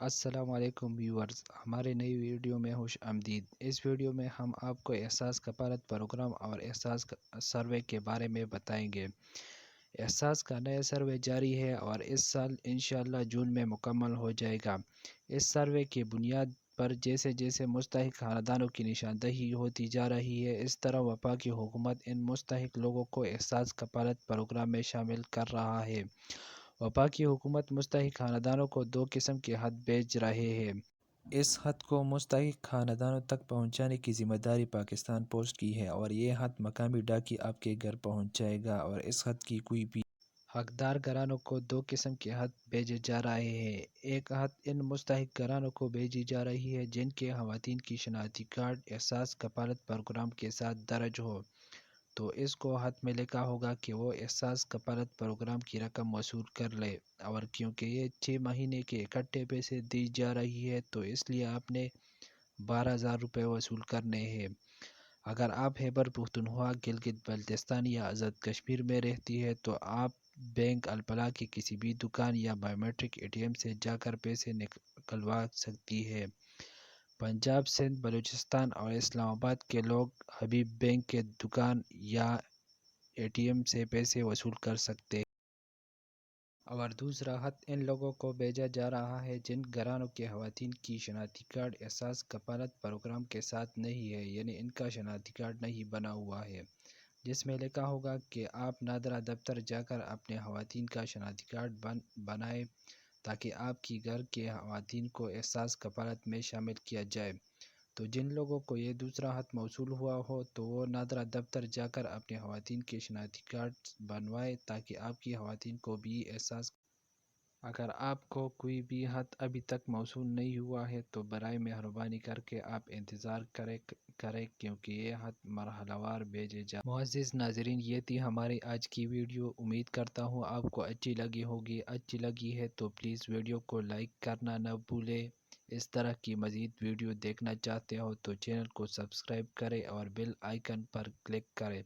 السلام علیکم ویورز، ہمارے نئی ویڈیو میں خوش آمدید۔ اس ویڈیو میں ہم آپ کو احساس کفالت پروگرام اور احساس سروے کے بارے میں بتائیں گے۔ احساس کا نیا سروے جاری ہے اور اس سال انشاءاللہ جون میں مکمل ہو جائے گا۔ اس سروے کی بنیاد پر جیسے جیسے مستحق خاندانوں کی نشاندہی ہوتی جا رہی ہے، اس طرح وفاقی حکومت ان مستحق لوگوں کو احساس کفالت پروگرام میں شامل کر رہا ہے۔ وفاقی حکومت مستحق خاندانوں کو 2 قسم کے خط بھیج رہے ہیں۔ اس خط کو مستحق خاندانوں تک پہنچانے کی ذمہ داری پاکستان پوسٹ کی ہے اور یہ خط مقامی ڈاکی آپ کے گھر پہنچ جائے گا اور اس خط کی کوئی بھی حقدار گھرانوں کو 2 قسم کے خط بھیجے جا رہے ہیں۔ ایک خط ان مستحق گھرانوں کو بھیجی جا رہی ہے جن کے خواتین کی شناختی کارڈ احساس کفالت پروگرام کے ساتھ درج ہو، تو اس کو خط میں لکھا ہوگا کہ وہ احساس کفالت پروگرام کی رقم وصول کر لے، اور کیونکہ یہ 6 مہینے کے اکٹھے پیسے دی جا رہی ہے تو اس لیے آپ نے 12,000 روپے وصول کرنے ہیں۔ اگر آپ خیبر پختونخوا، گلگت بلتستان یا آزاد کشمیر میں رہتی ہے تو آپ بینک الفلاح کی کسی بھی دکان یا بائیو میٹرک ATM سے جا کر پیسے نکلوا سکتی ہے۔ پنجاب، سندھ، بلوچستان اور اسلام آباد کے لوگ حبیب بینک کے دکان یا ATM سے پیسے وصول کر سکتے ہیں۔ اور دوسرا خط ان لوگوں کو بھیجا جا رہا ہے جن گھرانوں کے خواتین کی شناختی کارڈ احساس کفالت پروگرام کے ساتھ نہیں ہے، یعنی ان کا شناختی کارڈ نہیں بنا ہوا ہے، جس میں لکھا ہوگا کہ آپ نادرہ دفتر جا کر اپنے خواتین کا شناختی کارڈ بنائیں تاکہ آپ کی گھر کے خواتین کو احساس کفالت میں شامل کیا جائے۔ تو جن لوگوں کو یہ دوسرا خط موصول ہوا ہو تو وہ نادرہ دفتر جا کر اپنے خواتین کے شناختی کارڈ بنوائیں تاکہ آپ کی خواتین کو بھی احساس۔ اگر آپ کو کوئی بھی خط ابھی تک موصول نہیں ہوا ہے تو برائے مہربانی کر کے آپ انتظار کریں کیونکہ یہ خط مرحلہ وار بھیجے جائیں۔ معزز ناظرین، یہ تھی ہماری آج کی ویڈیو۔ امید کرتا ہوں آپ کو اچھی لگی ہوگی۔ اچھی لگی ہے تو پلیز ویڈیو کو لائک کرنا نہ بھولیں۔ اس طرح کی مزید ویڈیو دیکھنا چاہتے ہو تو چینل کو سبسکرائب کریں اور بیل آئیکن پر کلک کریں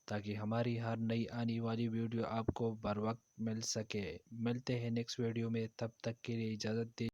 تاکہ ہماری ہر نئی آنے والی ویڈیو آپ کو بر وقت مل سکے۔ ملتے ہیں نیکسٹ ویڈیو میں، تب تک کے لیے اجازت دیجیے۔